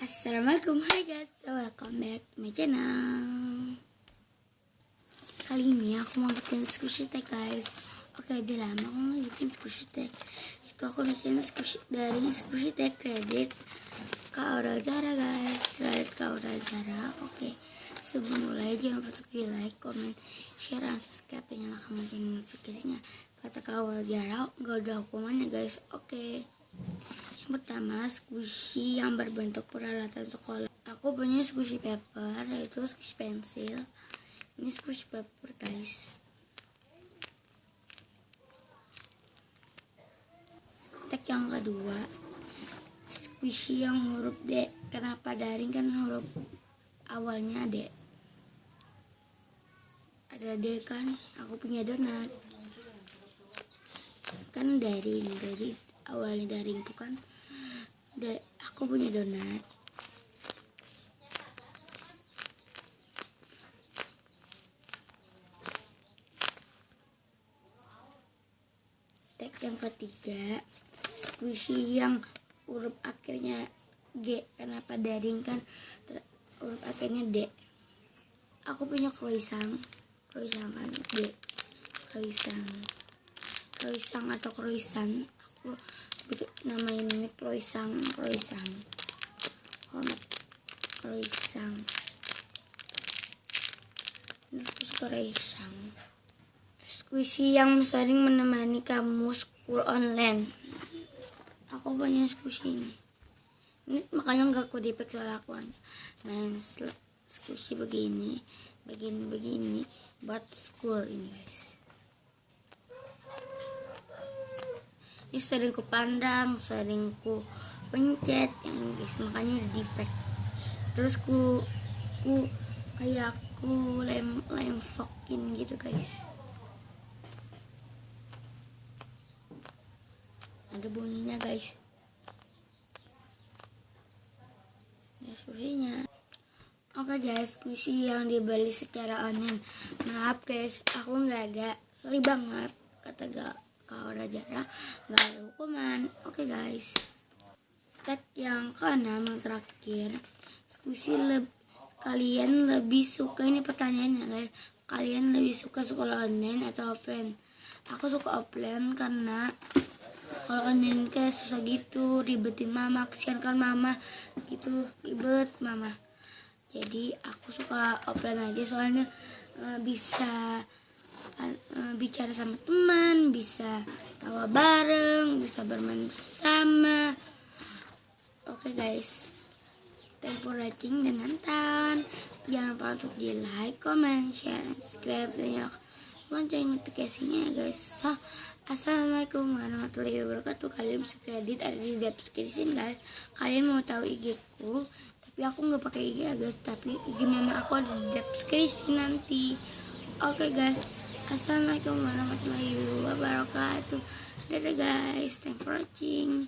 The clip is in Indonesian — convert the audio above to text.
Assalamualaikum, hai guys, welcome back to my channel. Kali ini aku mau bikin squishy tag guys. Oke, udah lama aku mau bikin squishy tag. Itu aku bikin dari squishy tag kredit Kak Aura Zara guys. Kredit Kak Aura Zara. Oke, sebelum mulai jangan lupa di like, comment, share, dan subscribe, dan nyalakan lonceng notifikasinya. Kata Kak Aura Zara nggak ada hukumannya guys. Oke. Yang pertama, squishy yang berbentuk peralatan sekolah. Aku punya squishy paper, yaitu squishy pensil. Ini squishy paper guys. Tag yang kedua, squishy yang huruf D. Kenapa daring? Kan huruf awalnya D. Ada D kan? Aku punya donat. Kan daring, dari awalnya daring itu kan. Aku punya donat. Tag yang ketiga, squishy yang huruf akhirnya G. Kenapa daring? Kan huruf akhirnya D. Aku punya croissant kan D. Croissant atau croissant. Aku namain ini croissant. Ini croissant. Squishy yang sering menemani kamu school online. Aku punya squishy ini makanya nggak aku dipek soal aku main squishy begini buat school ini guys. Ini sering ku pandang, sering ku pencet yang ini guys, makanya di pack. Terus ku kayak aku lemfokin gitu guys. Ada bunyinya guys. Ya squishy-nya. Oke guys, squishy yang dibeli secara online. Maaf guys, aku nggak ada. Sorry banget, kata Kak Aura Zara, nggak ada hukuman. Oke guys. Tag yang keenam yang terakhir, squishy kalian lebih suka, ini pertanyaannya guys, kalian lebih suka sekolah online atau offline? Aku suka offline karena kalau online kayak susah gitu, ribetin mama, kesian kan mama gitu, ribet mama. Jadi aku suka offline aja, soalnya bisa bicara sama teman, bisa tawa bareng, bisa bermain bersama. Oke guys, thank you for watching dan nonton. Jangan lupa untuk di like, comment, share, dan subscribe, dan nyalakan lonceng notifikasinya ya guys. So, assalamualaikum warahmatullahi wabarakatuh. Kalian bisa kredit ada di description guys. Kalian mau tahu IG ku, tapi aku nggak pakai IG ya guys, tapi IG mama aku ada di description nanti. Oke guys, assalamualaikum warahmatullahi wabarakatuh. Dadah guys, thanks for watching.